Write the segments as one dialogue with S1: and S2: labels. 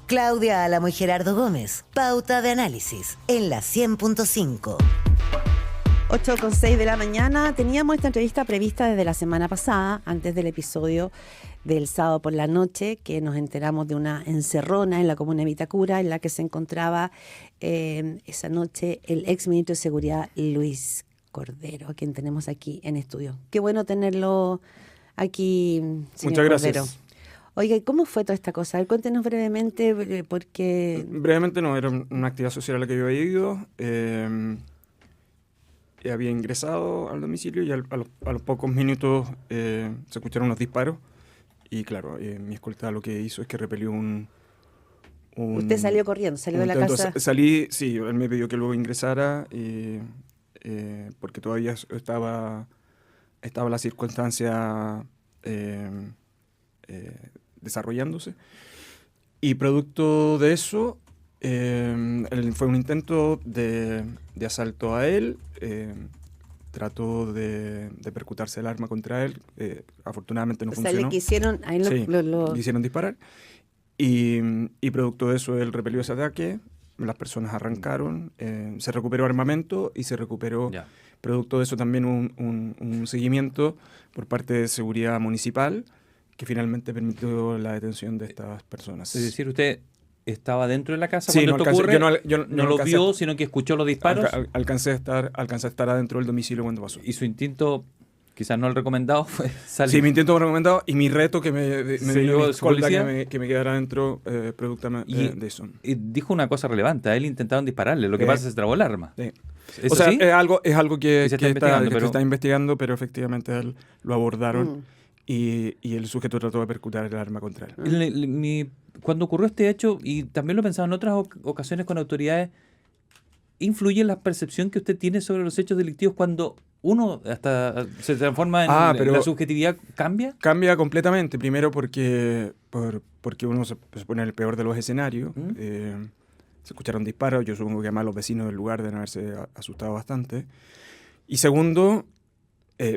S1: Claudia Álamo y Gerardo Gómez. Pauta de análisis en la 100.5.
S2: 8:06 de la mañana. Teníamos esta entrevista prevista desde la semana pasada, antes del episodio del sábado por la noche, que nos enteramos de una encerrona en la comuna de Vitacura, en la que se encontraba esa noche el ex ministro de Seguridad, Luis Cordero, a quien tenemos aquí en estudio. Qué bueno tenerlo aquí, señor
S3: Muchas gracias.
S2: Cordero. Oiga, ¿cómo fue toda esta cosa? A ver, cuéntenos brevemente, porque...
S3: Brevemente no, era una actividad social a la que yo había ido. Había ingresado al domicilio y a los pocos minutos se escucharon unos disparos. Y claro, mi escolta lo que hizo es que repelió un...
S2: ¿Usted salió corriendo? ¿Salió de la casa?
S3: Salí, sí, él me pidió que luego ingresara porque todavía estaba la circunstancia desarrollándose. Y producto de eso, fue un intento de asalto a él. Trató de percutarse el arma contra él. Afortunadamente no funcionó.
S2: Le quisieron, ahí
S3: le quisieron disparar. Y producto de eso, él repelió ese ataque. Las personas arrancaron. Se recuperó armamento y se recuperó, producto de eso, también un seguimiento por parte de seguridad municipal que finalmente permitió la detención de estas personas.
S4: Es decir, usted estaba dentro de la casa
S3: sí,
S4: cuando esto ocurre,
S3: yo
S4: no lo vio, sino que escuchó los disparos.
S3: Alcancé a estar adentro del domicilio cuando pasó.
S4: Y su instinto, quizás no el recomendado, fue salir.
S3: Sí, mi instinto recomendado y mi reto que me dio mi escolta que me quedara adentro producto de eso.
S4: Y dijo una cosa relevante, a él intentaron dispararle, lo que pasa es que se trabó el arma.
S3: Sí. O sea,
S4: ¿sí?
S3: es algo que
S4: se
S3: está investigando, pero efectivamente a él lo abordaron y el sujeto trató de percutar el arma contra él.
S4: Cuando ocurrió este hecho, y también lo he pensado en otras ocasiones con autoridades, ¿influye en la percepción que usted tiene sobre los hechos delictivos cuando uno hasta se transforma en la subjetividad? ¿Cambia?
S3: Completamente. Primero porque uno se pone en el peor de los escenarios. Se escucharon disparos. Yo supongo que además los vecinos del lugar deben haberse asustado bastante. Y segundo,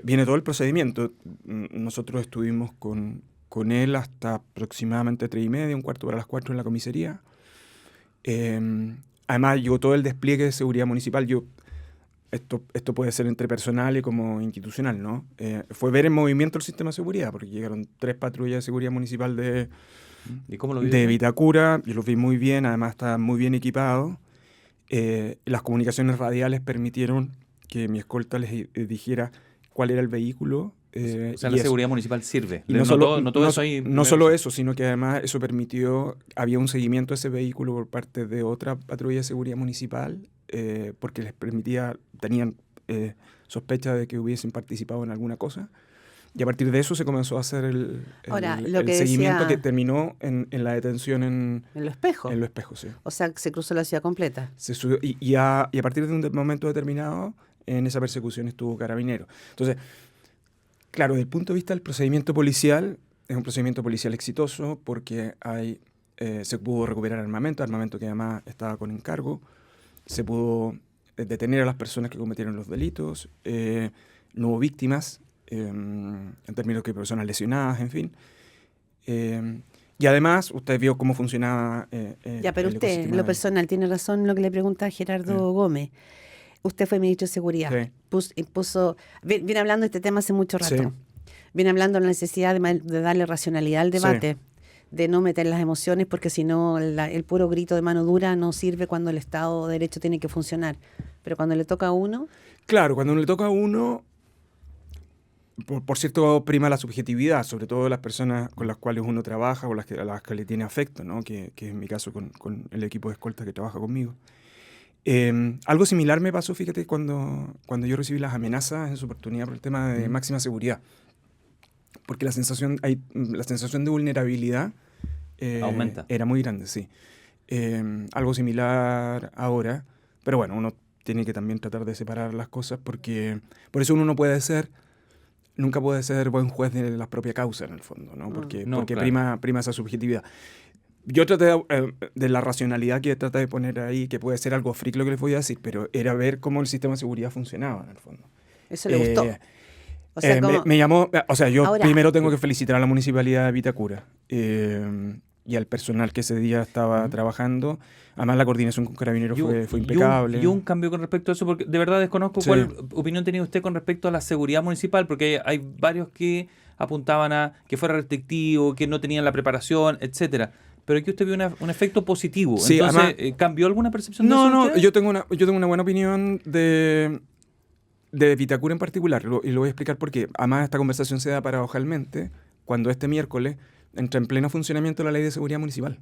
S3: viene todo el procedimiento. Nosotros estuvimos con él hasta aproximadamente 3:30, un cuarto para las 4 en la comisaría. Además, llegó todo el despliegue de seguridad municipal. Esto puede ser entre personal y como institucional, ¿no? Fue ver en movimiento el sistema de seguridad, porque llegaron 3 patrullas de seguridad municipal de Vitacura. Yo los vi muy bien, además estaban muy bien equipados. Las comunicaciones radiales permitieron que mi escolta les dijera cuál era el vehículo.
S4: O sea, la seguridad municipal sirve.
S3: Y no solo eso, sino que además eso permitió, había un seguimiento de ese vehículo por parte de otra patrulla de seguridad municipal, porque les permitía, tenían sospecha de que hubiesen participado en alguna cosa. Y a partir de eso se comenzó a hacer el seguimiento que terminó en la detención en
S2: Lo Espejo.
S3: En Lo Espejo, sí.
S2: O sea, se cruzó la ciudad completa.
S3: Se subió, y a partir de un momento determinado, en esa persecución estuvo Carabinero. Entonces, claro, desde el punto de vista del procedimiento policial, es un procedimiento policial exitoso porque se pudo recuperar armamento que además estaba con encargo, se pudo detener a las personas que cometieron los delitos, no hubo víctimas, en términos de personas lesionadas, en fin. Y además, usted vio cómo funcionaba
S2: pero usted, en lo personal, tiene razón lo que le pregunta Gerardo Gómez. Usted fue ministro de Seguridad. Sí. Viene hablando de este tema hace mucho rato. Sí. Viene hablando de la necesidad de darle racionalidad al debate, de no meter las emociones, porque si no el puro grito de mano dura no sirve cuando el Estado de Derecho tiene que funcionar. Pero cuando le toca a uno...
S3: Claro, cuando le toca a uno, por cierto, prima la subjetividad, sobre todo de las personas con las cuales uno trabaja o a las que le tiene afecto, ¿no? Que es mi caso con el equipo de escolta que trabaja conmigo. Algo similar me pasó, fíjate, cuando yo recibí las amenazas en su oportunidad por el tema de máxima seguridad. Porque la sensación de vulnerabilidad
S4: aumenta.
S3: Era muy grande, sí. Algo similar ahora, pero bueno, uno tiene que también tratar de separar las cosas porque por eso uno nunca puede ser buen juez de la propia causa en el fondo, ¿no? Porque claro, prima esa subjetividad. Yo traté de la racionalidad que trata de poner ahí, que puede ser algo freak lo que les voy a decir, pero era ver cómo el sistema de seguridad funcionaba en el fondo.
S2: ¿Eso le gustó?
S3: O sea, me llamó, o sea, yo ahora, primero tengo que felicitar a la Municipalidad de Vitacura. y al personal que ese día estaba trabajando. Además, la coordinación con Carabineros fue impecable.
S4: Y un cambio con respecto a eso, porque de verdad desconozco cuál opinión tenía usted con respecto a la seguridad municipal, porque hay varios que apuntaban a que fuera restrictivo, que no tenían la preparación, etcétera. Pero aquí usted vio un efecto positivo.
S3: Sí,
S4: entonces,
S3: además,
S4: ¿cambió alguna percepción de eso?
S3: No, yo tengo una buena opinión de Vitacura en particular, y lo voy a explicar por qué. Además, esta conversación se da paradojalmente cuando este miércoles entra en pleno funcionamiento la Ley de Seguridad Municipal.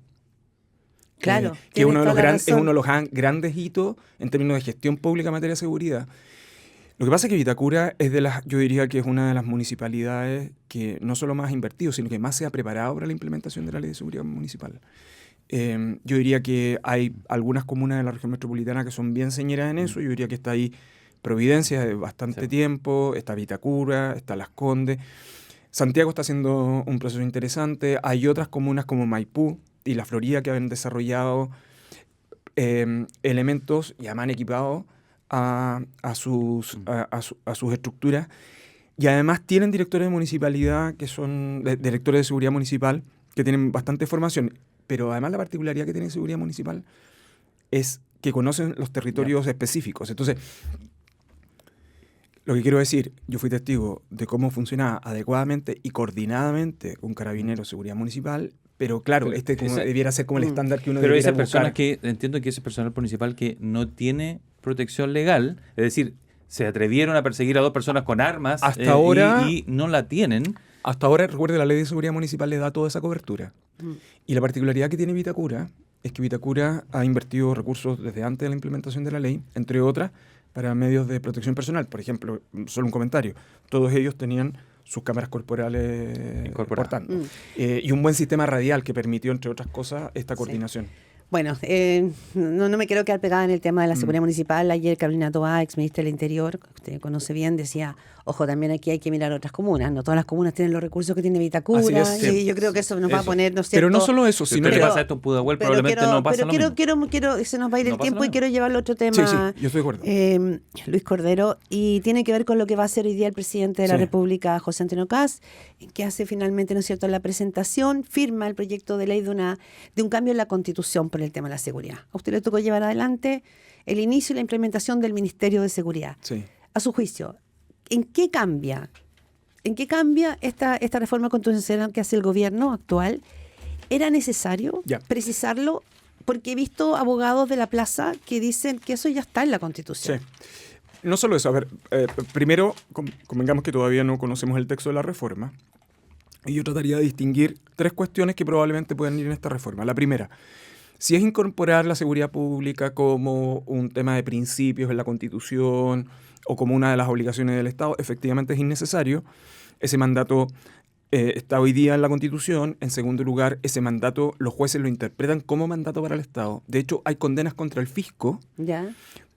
S2: Claro.
S3: Que es uno de los grandes hitos en términos de gestión pública en materia de seguridad. Lo que pasa es que Vitacura yo diría que es una de las municipalidades que no solo más ha invertido, sino que más se ha preparado para la implementación de la Ley de Seguridad Municipal. Yo diría que hay algunas comunas de la región metropolitana que son bien señeras en eso. Yo diría que está ahí Providencia de bastante tiempo, está Vitacura, está Las Condes. Santiago está haciendo un proceso interesante. Hay otras comunas como Maipú y La Florida que han desarrollado elementos y además han equipado a sus estructuras. Y además tienen directores de municipalidad que son directores de seguridad municipal que tienen bastante formación. Pero además la particularidad que tiene seguridad municipal es que conocen los territorios específicos. Entonces, lo que quiero decir, yo fui testigo de cómo funcionaba adecuadamente y coordinadamente un carabinero de seguridad municipal, pero claro, debiera ser como el estándar que uno debiera buscar.
S4: Pero esas personas que, entiendo que ese personal municipal que no tiene protección legal, es decir, se atrevieron a perseguir a 2 personas con armas
S3: hasta ahora,
S4: y no la tienen.
S3: Hasta ahora, recuerde, la Ley de Seguridad Municipal le da toda esa cobertura. Y la particularidad que tiene Vitacura es que Vitacura ha invertido recursos desde antes de la implementación de la ley, entre otras, para medios de protección personal. Por ejemplo, solo un comentario, todos ellos tenían sus cámaras corporales portando. Y un buen sistema radial que permitió, entre otras cosas, esta coordinación.
S2: Bueno, no me quiero quedar pegada en el tema de la seguridad municipal. Ayer Carolina Toá, ex ministra del Interior, que usted conoce bien, decía, ojo, también aquí hay que mirar otras comunas. No todas las comunas tienen los recursos que tiene Vitacura. Y yo creo que eso nos va a poner, ¿no es cierto?
S3: Pero no solo eso,
S4: sino que pasa esto en Pudahuel, probablemente no pasa lo mismo.
S2: Quiero, se nos va a ir el tiempo y quiero llevarlo a otro tema.
S3: Sí, yo estoy de acuerdo.
S2: Luis Cordero, y tiene que ver con lo que va a hacer hoy día el presidente de la República, José Antonio Kast, que hace finalmente, ¿no es cierto?, la presentación, firma el proyecto de ley de un cambio en la Constitución por el tema de la seguridad. A usted le tocó llevar adelante el inicio y la implementación del Ministerio de Seguridad.
S3: Sí.
S2: A su juicio, ¿en qué cambia esta reforma constitucional que hace el gobierno actual? ¿Era necesario precisarlo? Porque he visto abogados de la plaza que dicen que eso ya está en la Constitución.
S3: Sí. No solo eso. A ver, primero, convengamos que todavía no conocemos el texto de la reforma. Y yo trataría de distinguir 3 cuestiones que probablemente puedan ir en esta reforma. La primera, si es incorporar la seguridad pública como un tema de principios en la Constitución o como una de las obligaciones del Estado, efectivamente es innecesario. Ese mandato está hoy día en la Constitución. En segundo lugar, ese mandato los jueces lo interpretan como mandato para el Estado. De hecho, hay condenas contra el fisco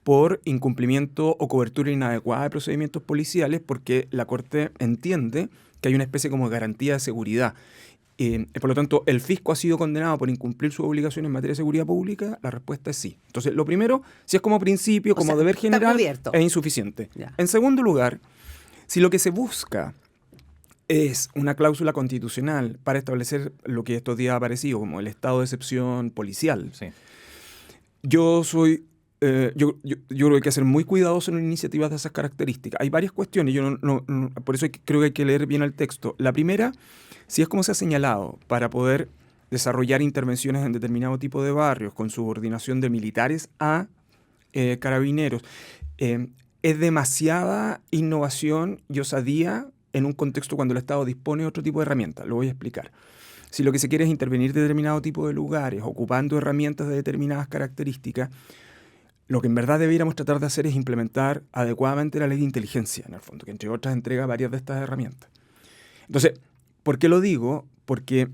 S3: por incumplimiento o cobertura inadecuada de procedimientos policiales porque la Corte entiende que hay una especie como de garantía de seguridad. Por lo tanto, ¿el fisco ha sido condenado por incumplir sus obligaciones en materia de seguridad pública? La respuesta es sí. Entonces, lo primero, si es como principio, como deber general, es insuficiente. En segundo lugar, si lo que se busca es una cláusula constitucional para establecer lo que estos días ha aparecido como el estado de excepción policial, yo creo que hay que ser muy cuidadoso en iniciativas de esas características. Hay varias cuestiones, por eso creo que hay que leer bien el texto. La primera, si es como se ha señalado, para poder desarrollar intervenciones en determinado tipo de barrios con subordinación de militares a carabineros, es demasiada innovación y osadía en un contexto cuando el Estado dispone de otro tipo de herramientas. Lo voy a explicar. Si lo que se quiere es intervenir en determinado tipo de lugares, ocupando herramientas de determinadas características, lo que en verdad debiéramos tratar de hacer es implementar adecuadamente la ley de inteligencia, en el fondo, que entre otras entrega varias de estas herramientas. Entonces, ¿por qué lo digo? Porque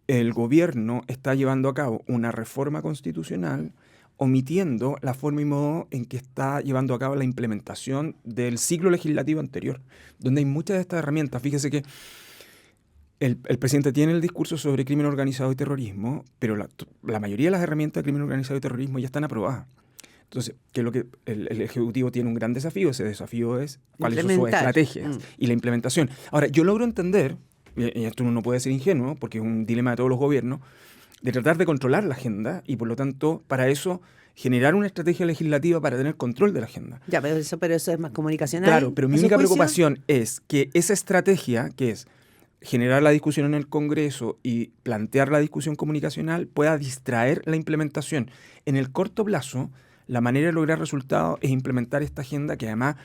S3: el gobierno está llevando a cabo una reforma constitucional omitiendo la forma y modo en que está llevando a cabo la implementación del ciclo legislativo anterior, donde hay muchas de estas herramientas. Fíjese que el presidente tiene el discurso sobre crimen organizado y terrorismo, pero la mayoría de las herramientas de crimen organizado y terrorismo ya están aprobadas. Entonces, ¿qué es lo que el Ejecutivo tiene un gran desafío? Ese desafío es cuáles son sus estrategias y la implementación. Ahora, yo logro entender y esto uno no puede ser ingenuo, porque es un dilema de todos los gobiernos, de tratar de controlar la agenda y, por lo tanto, para eso generar una estrategia legislativa para tener control de la agenda.
S2: Ya, pero eso es más comunicacional.
S3: Claro, pero mi única preocupación es que esa estrategia, que es generar la discusión en el Congreso y plantear la discusión comunicacional, pueda distraer la implementación. En el corto plazo, la manera de lograr resultados es implementar esta agenda que además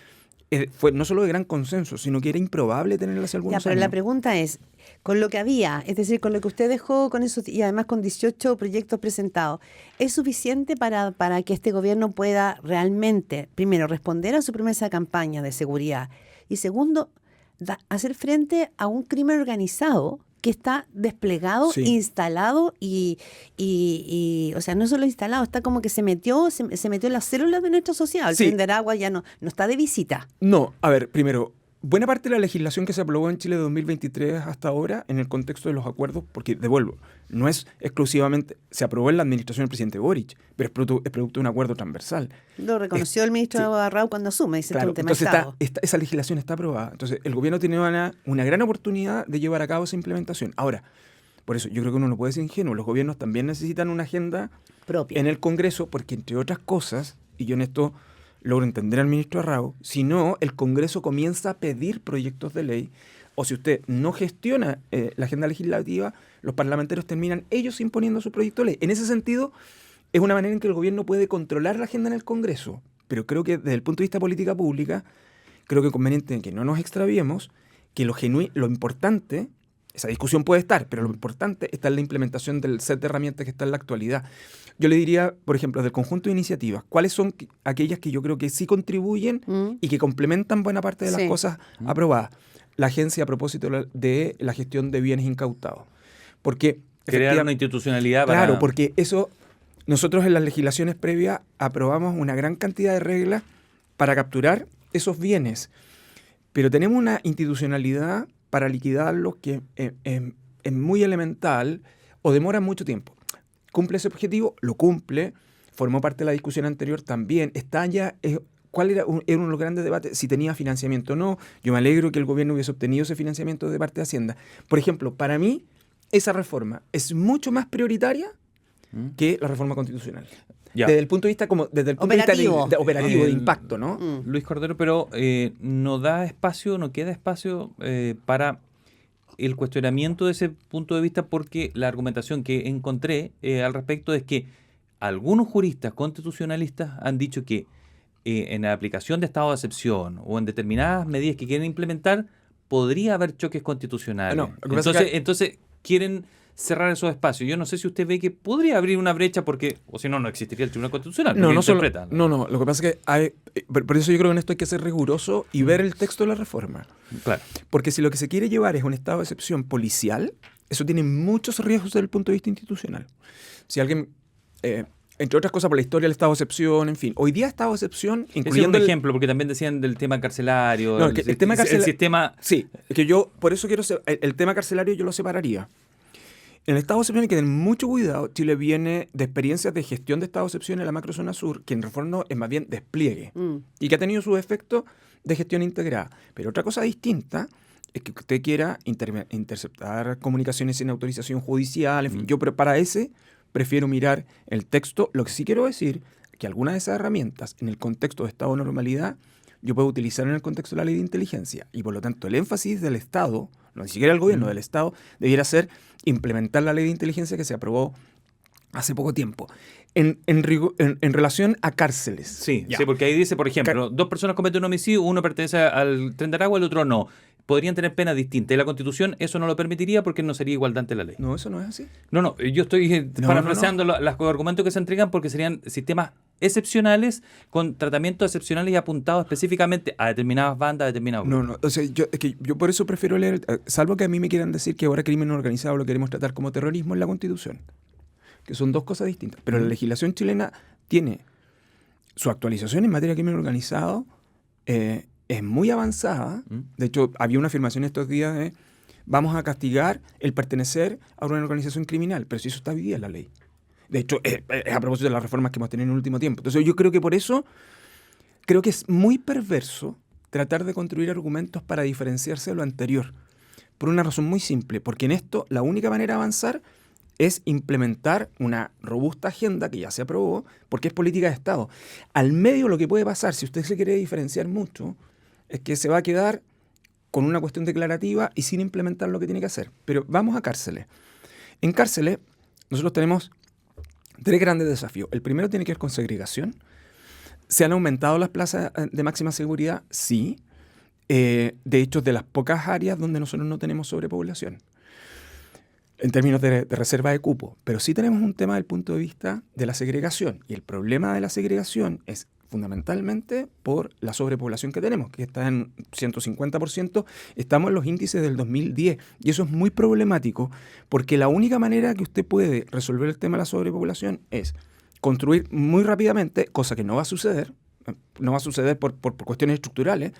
S3: fue no solo de gran consenso, sino que era improbable tenerla hace algunos
S2: pero
S3: años.
S2: la pregunta es, con lo que había, es decir, con lo que usted dejó con eso y además con 18 proyectos presentados, ¿es suficiente para que este gobierno pueda realmente, primero, responder a su promesa de campaña de seguridad y segundo, hacer frente a un crimen organizado que está desplegado,
S3: sí,
S2: instalado y o sea, no solo instalado, está como que se metió en las células de nuestra sociedad. El
S3: sí.
S2: Tren de Aragua ya no está de visita.
S3: No, a ver, primero, buena parte de la legislación que se aprobó en Chile de 2023 hasta ahora, en el contexto de los acuerdos, porque, devuelvo, no es exclusivamente, se aprobó en la administración del presidente Boric, pero es producto de un acuerdo transversal.
S2: Lo reconoció el ministro Barrao cuando asume, dice,
S3: claro,
S2: un tema
S3: entonces
S2: Estado.
S3: esa legislación está aprobada. Entonces, el gobierno tiene una gran oportunidad de llevar a cabo esa implementación. Ahora, por eso, yo creo que uno no puede ser ingenuo. Los gobiernos también necesitan una agenda
S2: propia
S3: en el Congreso, porque, entre otras cosas, y yo en esto logro entender al ministro Arrau, si no, el Congreso comienza a pedir proyectos de ley, o si usted no gestiona la agenda legislativa, los parlamentarios terminan ellos imponiendo su proyecto de ley. En ese sentido, es una manera en que el gobierno puede controlar la agenda en el Congreso, pero creo que desde el punto de vista de política pública, creo que es conveniente que no nos extraviemos, que lo importante, esa discusión puede estar, pero lo importante está en la implementación del set de herramientas que está en la actualidad. Yo le diría, por ejemplo, del conjunto de iniciativas, ¿cuáles son aquellas que yo creo que sí contribuyen y que complementan buena parte de las cosas aprobadas? La agencia a propósito de la gestión de bienes incautados. Porque
S4: crear una institucionalidad para...
S3: Claro, porque eso, nosotros en las legislaciones previas aprobamos una gran cantidad de reglas para capturar esos bienes, pero tenemos una institucionalidad para liquidarlos que es muy elemental o demora mucho tiempo. ¿Cumple ese objetivo? Lo cumple. Formó parte de la discusión anterior también. Está ya... ¿Cuál era uno de los grandes debates? Si tenía financiamiento o no. Yo me alegro que el gobierno hubiese obtenido ese financiamiento de parte de Hacienda. Por ejemplo, para mí, esa reforma es mucho más prioritaria que la reforma constitucional.
S4: Ya.
S3: Desde el punto de vista operativo, de impacto, ¿no?
S4: Luis Cordero, pero no queda espacio para el cuestionamiento de ese punto de vista, porque la argumentación que encontré al respecto es que algunos juristas constitucionalistas han dicho que en la aplicación de estado de excepción o en determinadas medidas que quieren implementar, podría haber choques constitucionales.
S3: No,
S4: entonces quieren cerrar esos espacios. Yo no sé si usted ve que podría abrir una brecha, porque, o si no, no existiría el Tribunal Constitucional.
S3: No, lo que pasa es que por eso yo creo que en esto hay que ser riguroso y ver el texto de la reforma.
S4: Claro.
S3: Porque si lo que se quiere llevar es un estado de excepción policial, eso tiene muchos riesgos desde el punto de vista institucional. Si alguien... entre otras cosas por la historia del estado de excepción, en fin. Hoy día estado de excepción, incluyendo...
S4: Ese es un ejemplo, porque también decían del tema carcelario.
S3: No, el tema carcelario... El
S4: sistema...
S3: Sí, que yo, por eso quiero... El tema carcelario yo lo separaría. En el estado de excepción hay que tener mucho cuidado. Chile viene de experiencias de gestión de estado de excepción en la macrozona sur, que en reforma es más bien despliegue, y que ha tenido sus efectos de gestión integrada. Pero otra cosa distinta es que usted quiera interceptar comunicaciones sin autorización judicial, en fin. Yo para ese... prefiero mirar el texto. Lo que sí quiero decir es que algunas de esas herramientas, en el contexto de estado de normalidad, yo puedo utilizar en el contexto de la ley de inteligencia. Y por lo tanto, el énfasis del Estado, no ni siquiera el gobierno, del Estado, debiera ser implementar la ley de inteligencia que se aprobó hace poco tiempo. En relación a cárceles.
S4: Sí, porque ahí dice, por ejemplo, dos personas cometen un homicidio, uno pertenece al Tren de Aragua, el otro no. Podrían tener penas distintas. Y la Constitución eso no lo permitiría porque no sería igualdad ante la ley.
S3: No, eso no es así.
S4: No, yo estoy parafraseando los argumentos que se entregan, porque serían sistemas excepcionales con tratamientos excepcionales y apuntados específicamente a determinadas bandas, a determinados grupos.
S3: No, o sea, yo por eso prefiero leer, salvo que a mí me quieran decir que ahora crimen organizado lo queremos tratar como terrorismo en la Constitución, que son dos cosas distintas. Pero la legislación chilena tiene su actualización en materia de crimen organizado, es muy avanzada. De hecho, había una afirmación estos días de vamos a castigar el pertenecer a una organización criminal, pero si eso está vivida en la ley. De hecho, es a propósito de las reformas que hemos tenido en el último tiempo. Entonces yo creo que por eso, creo que es muy perverso tratar de construir argumentos para diferenciarse de lo anterior. por una razón muy simple, porque en esto la única manera de avanzar es implementar una robusta agenda que ya se aprobó, porque es política de Estado. Al medio lo que puede pasar, si usted se quiere diferenciar mucho, es que se va a quedar con una cuestión declarativa y sin implementar lo que tiene que hacer. Pero vamos a cárceles. En cárceles nosotros tenemos 3 grandes desafíos. El primero tiene que ver con segregación. ¿Se han aumentado las plazas de máxima seguridad? Sí. De hecho, de las pocas áreas donde nosotros no tenemos sobrepoblación, en términos de reserva de cupo. Pero sí tenemos un tema del punto de vista de la segregación. Y el problema de la segregación es fundamentalmente por la sobrepoblación que tenemos, que está en 150%. Estamos en los índices del 2010. Y eso es muy problemático, porque la única manera que usted puede resolver el tema de la sobrepoblación es construir muy rápidamente, cosa que no va a suceder, por cuestiones estructurales,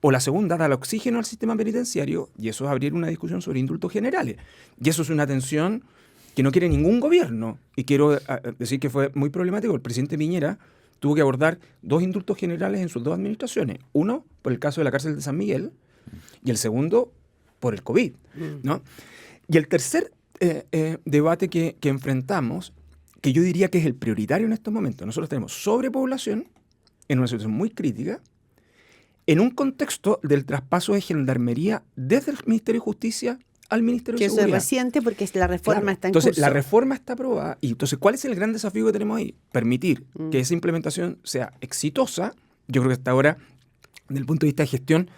S3: o la segunda, dar oxígeno al sistema penitenciario, y eso es abrir una discusión sobre indultos generales. Y eso es una tensión que no quiere ningún gobierno. Y quiero decir que fue muy problemático. El presidente Piñera tuvo que abordar 2 indultos generales en sus 2 administraciones. Uno, por el caso de la cárcel de San Miguel, y el segundo, por el COVID, ¿no? Y el tercer debate que enfrentamos, que yo diría que es el prioritario en estos momentos. Nosotros tenemos sobrepoblación en una situación muy crítica, en un contexto del traspaso de gendarmería desde el Ministerio de Justicia al Ministerio de Seguridad.
S2: Que eso es reciente porque la reforma está en curso.
S3: Entonces, la reforma está aprobada. Y entonces, ¿cuál es el gran desafío que tenemos ahí? Permitir que esa implementación sea exitosa. Yo creo que hasta ahora, desde el punto de vista de gestión,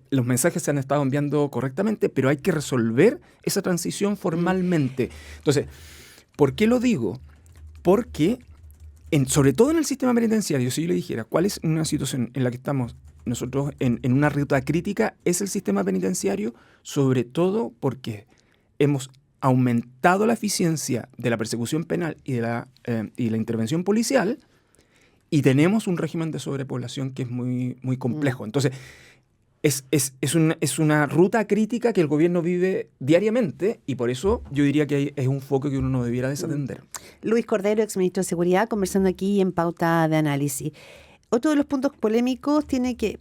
S3: los mensajes se han estado enviando correctamente, pero hay que resolver esa transición formalmente. Entonces, ¿por qué lo digo? Porque, sobre todo en el sistema penitenciario, si yo le dijera cuál es una situación en la que estamos nosotros en una ruta crítica, es el sistema penitenciario, sobre todo porque hemos aumentado la eficiencia de la persecución penal y de la intervención policial, y tenemos un régimen de sobrepoblación que es muy, muy complejo. Entonces, es una ruta crítica que el gobierno vive diariamente, y por eso yo diría que es un foco que uno no debiera desatender.
S2: Luis Cordero, exministro de Seguridad, conversando aquí en Pauta de Análisis. Otro de los puntos polémicos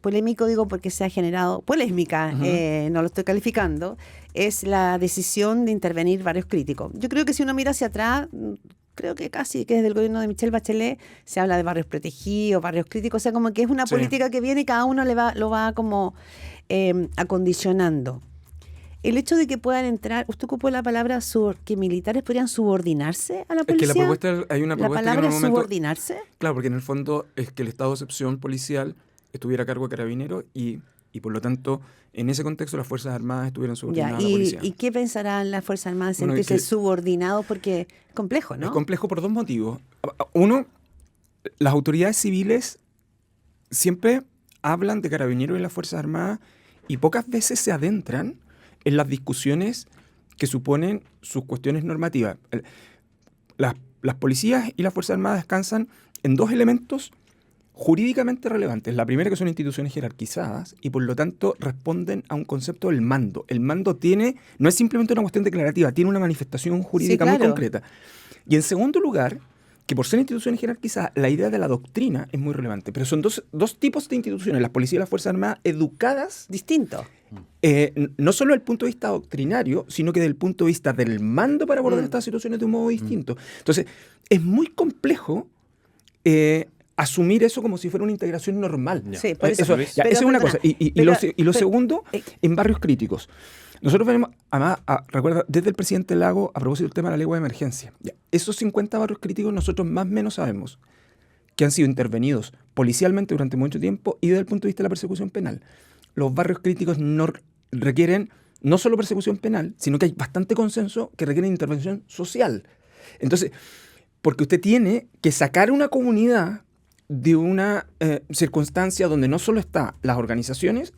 S2: polémico digo porque se ha generado polémica, no lo estoy calificando, es la decisión de intervenir barrios críticos. Yo creo que si uno mira hacia atrás, creo que casi que desde el gobierno de Michelle Bachelet se habla de barrios protegidos, barrios críticos, o sea, como que es una política que viene y cada uno lo va como acondicionando. El hecho de que puedan entrar, usted ocupó la palabra que militares podrían subordinarse a la policía.
S3: Es que hay una propuesta
S2: ¿La palabra
S3: que
S2: es subordinarse?
S3: Claro, porque en el fondo es que el estado de excepción policial estuviera a cargo de Carabineros y por lo tanto, en ese contexto las Fuerzas Armadas estuvieran subordinadas a la policía.
S2: ¿Y qué pensarán las Fuerzas Armadas en sentirse subordinados? Porque es complejo, ¿no?
S3: Es complejo por 2 motivos. Uno, las autoridades civiles siempre hablan de Carabineros y las Fuerzas Armadas y pocas veces se adentran en las discusiones que suponen sus cuestiones normativas. Las policías y las Fuerzas Armadas descansan en 2 elementos jurídicamente relevantes. La primera, que son instituciones jerarquizadas y por lo tanto responden a un concepto del mando. El mando no es simplemente una cuestión declarativa, tiene una manifestación jurídica muy concreta. Y en segundo lugar, que por ser instituciones jerarquizadas, la idea de la doctrina es muy relevante. Pero son dos tipos de instituciones, las policías y las Fuerzas Armadas, educadas.
S2: Distinto.
S3: No solo desde el punto de vista doctrinario, sino que desde el punto de vista del mando para abordar estas situaciones de un modo distinto. Entonces, es muy complejo asumir eso como si fuera una integración normal.
S2: Sí, por eso.
S3: Esa es una cosa. Y lo segundo, en barrios críticos. Nosotros venimos, además, recuerda, desde el presidente Lago, a propósito del tema de la ley de emergencia, esos 50 barrios críticos nosotros más o menos sabemos que han sido intervenidos policialmente durante mucho tiempo y desde el punto de vista de la persecución penal. Los barrios críticos no requieren no solo persecución penal, sino que hay bastante consenso que requieren intervención social. Entonces, porque usted tiene que sacar una comunidad de una circunstancia donde no solo están las organizaciones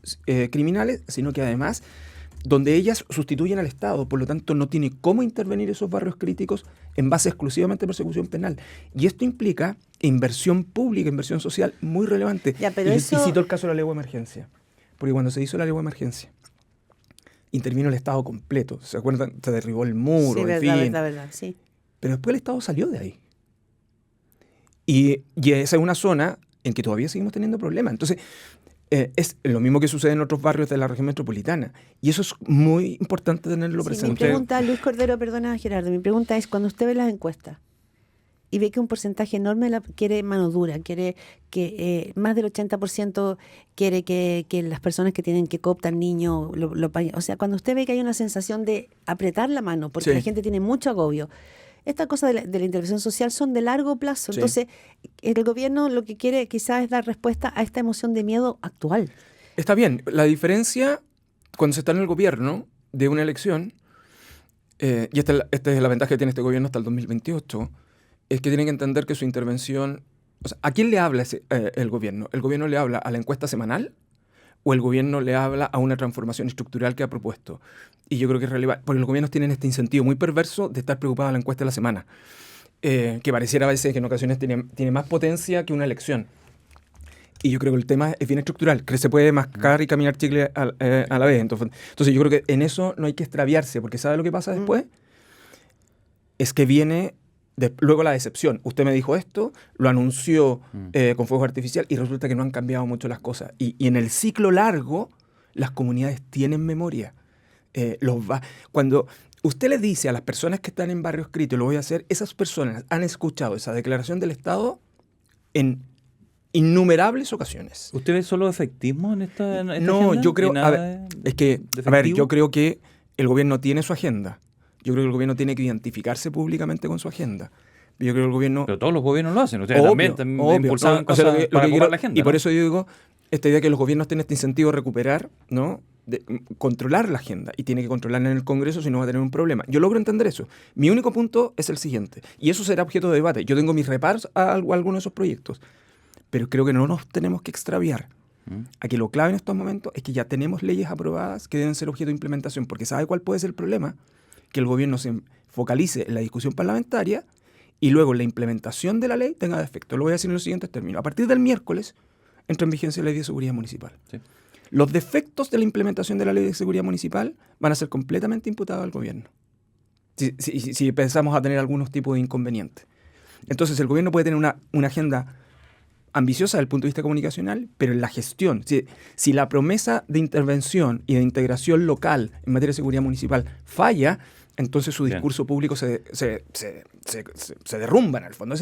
S3: criminales, sino que además donde ellas sustituyen al Estado, por lo tanto no tiene cómo intervenir esos barrios críticos en base exclusivamente a persecución penal. Y esto implica inversión pública, inversión social muy relevante. Y cito el caso de la ley de emergencia, porque cuando se hizo la ley de emergencia, intervino el Estado completo. ¿Se acuerdan? Se derribó el muro,
S2: sí, verdad, sí.
S3: Pero después el Estado salió de ahí. Y esa es una zona en que todavía seguimos teniendo problemas. Entonces, es lo mismo que sucede en otros barrios de la región metropolitana. Y eso es muy importante tenerlo presente.
S2: Mi pregunta, Luis Cordero, perdona Gerardo, mi pregunta es, cuando usted ve las encuestas y ve que un porcentaje enorme quiere mano dura, quiere que más del 80% quiere que las personas que tienen que cooptar niños lo paguen. O sea, cuando usted ve que hay una sensación de apretar la mano, porque la gente tiene mucho agobio, esta cosa de la intervención social son de largo plazo. Sí. Entonces, el gobierno lo que quiere quizás es dar respuesta a esta emoción de miedo actual.
S3: Está bien. La diferencia cuando se está en el gobierno de una elección, y esta es la ventaja que tiene este gobierno hasta el 2028, es que tienen que entender que su intervención... O sea, ¿a quién le habla el gobierno? ¿El gobierno le habla a la encuesta semanal? ¿O el gobierno le habla a una transformación estructural que ha propuesto? Y yo creo que es relevante, porque los gobiernos tienen este incentivo muy perverso de estar preocupados a la encuesta de la semana, que pareciera a veces que en ocasiones tiene más potencia que una elección. Y yo creo que el tema es bien estructural, que se puede mascar y caminar chicle a la vez. Entonces yo creo que en eso no hay que extraviarse, porque ¿sabe lo que pasa después? Es que viene... luego la decepción. Usted me dijo esto, lo anunció con fuego artificial y resulta que no han cambiado mucho las cosas. Y en el ciclo largo, las comunidades tienen memoria. Cuando usted le dice a las personas que están en barrios críticos, lo voy a hacer, esas personas han escuchado esa declaración del Estado en innumerables ocasiones.
S4: ¿Usted ve solo efectismo en esta
S3: No,
S4: agenda?
S3: Yo creo... yo creo que el gobierno tiene su agenda. Yo creo que el gobierno tiene que identificarse públicamente con su agenda. Yo creo que el gobierno...
S4: Pero todos los gobiernos lo hacen. Ustedes también impulsaban cosas para ocupar la agenda.
S3: Y por eso yo digo, esta idea que los gobiernos tienen este incentivo de recuperar, ¿no? De controlar la agenda. Y tiene que controlarla en el Congreso, si no va a tener un problema. Yo logro entender eso. Mi único punto es el siguiente. Y eso será objeto de debate. Yo tengo mis reparos a algunos de esos proyectos. Pero creo que no nos tenemos que extraviar. Aquí lo clave en estos momentos es que ya tenemos leyes aprobadas que deben ser objeto de implementación. Porque ¿sabe cuál puede ser el problema? Que el gobierno se focalice en la discusión parlamentaria y luego la implementación de la ley tenga defecto. Lo voy a decir en los siguientes términos. A partir del miércoles entra en vigencia la Ley de Seguridad Municipal. Sí. Los defectos de la implementación de la Ley de Seguridad Municipal van a ser completamente imputados al gobierno. Si pensamos a tener algunos tipos de inconvenientes. Entonces el gobierno puede tener una agenda ambiciosa desde el punto de vista comunicacional, pero en la gestión, si la promesa de intervención y de integración local en materia de seguridad municipal falla, entonces su discurso público se derrumba en el fondo.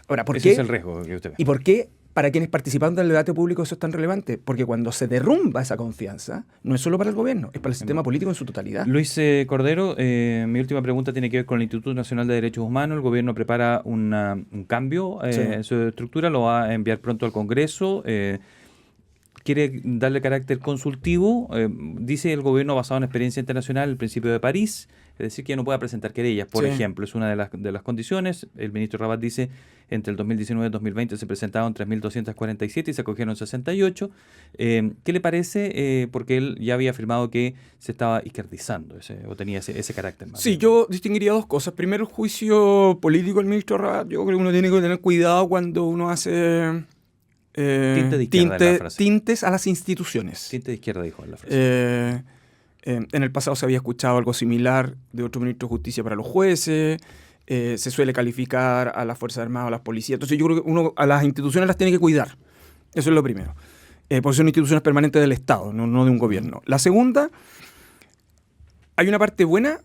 S3: Ahora, ¿por qué?
S4: Ese es el riesgo que usted ve.
S3: ¿Y por qué para quienes participan del debate público eso es tan relevante? Porque cuando se derrumba esa confianza, no es solo para el gobierno, es para el sistema político en su totalidad.
S4: Luis Cordero, mi última pregunta tiene que ver con el Instituto Nacional de Derechos Humanos. El gobierno prepara un cambio en su estructura, lo va a enviar pronto al Congreso. Quiere darle carácter consultivo, dice el gobierno basado en experiencia internacional, el principio de París, es decir, que ya no pueda presentar querellas, por ejemplo, es una de las condiciones. El ministro Rabat dice, entre el 2019 y el 2020 se presentaron 3.247 y se acogieron 68. ¿Qué le parece? Porque él ya había afirmado que se estaba izquierdizando, o tenía ese carácter más.
S3: Sí, yo distinguiría dos cosas. Primero, el juicio político del ministro Rabat. Yo creo que uno tiene que tener cuidado cuando uno hace...
S4: tinte de izquierda en la frase.
S3: Tintes a las instituciones.
S4: Tinte de izquierda, dijo en la frase.
S3: En el pasado se había escuchado algo similar de otro ministro de Justicia para los jueces. Se suele calificar a las Fuerzas Armadas o a las policías. Entonces yo creo que uno a las instituciones las tiene que cuidar. Eso es lo primero. Porque son instituciones permanentes del Estado, no de un gobierno. La segunda, hay una parte buena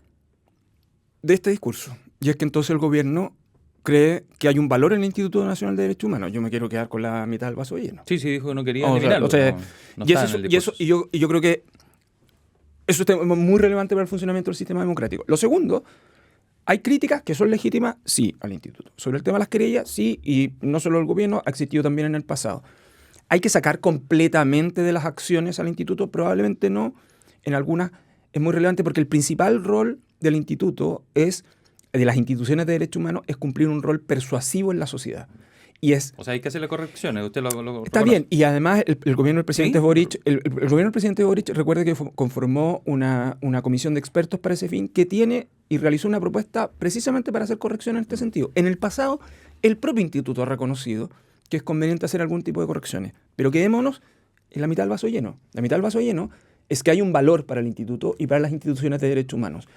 S3: de este discurso. Y es que entonces el gobierno cree que hay un valor en el Instituto Nacional de Derechos Humanos. Yo me quiero quedar con la mitad del vaso lleno.
S4: Sí, dijo que no quería eliminarlo.
S3: Yo creo que eso es muy relevante para el funcionamiento del sistema democrático. Lo segundo, hay críticas que son legítimas, sí, al instituto. Sobre el tema de las querellas, sí, y no solo el gobierno, ha existido también en el pasado. ¿Hay que sacar completamente de las acciones al instituto? Probablemente no. En algunas es muy relevante porque el principal rol del instituto de las instituciones de derechos humanos es cumplir un rol persuasivo en la sociedad.
S4: O sea, hay que hacerle correcciones. Usted lo
S3: está bien. Y además el gobierno del presidente Boric, el gobierno del presidente Boric, recuerde que conformó una comisión de expertos para ese fin que tiene y realizó una propuesta precisamente para hacer correcciones en este sentido. En el pasado, el propio instituto ha reconocido que es conveniente hacer algún tipo de correcciones. Pero quedémonos en la mitad del vaso lleno. La mitad del vaso lleno es que hay un valor para el instituto y para las instituciones de derechos humanos.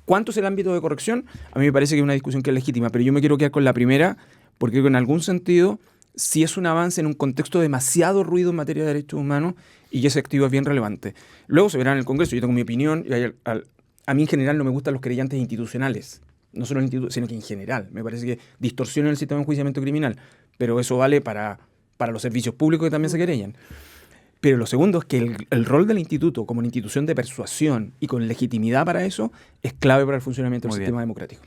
S3: ¿Cuánto es el ámbito de corrección? A mí me parece que es una discusión que es legítima, pero yo me quiero quedar con la primera porque en algún sentido sí es un avance en un contexto de demasiado ruido en materia de derechos humanos y ese activo es bien relevante. Luego se verá en el Congreso, yo tengo mi opinión, y a mí en general no me gustan los querellantes institucionales, no solo sino que en general. Me parece que distorsionan el sistema de enjuiciamiento criminal, pero eso vale para los servicios públicos que también se querellan. Pero lo segundo es que el rol del instituto como una institución de persuasión y con legitimidad para eso es clave para el funcionamiento del sistema democrático.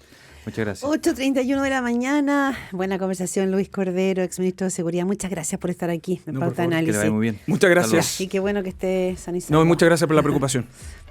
S4: Muchas gracias.
S2: 8:31 de la mañana. Buena conversación, Luis Cordero, exministro de Seguridad. Muchas gracias por estar aquí en Pauta de Análisis.
S4: Que le vaya muy bien.
S3: Muchas gracias.
S2: Y qué bueno que esté sanizado.
S3: No, muchas gracias por la preocupación.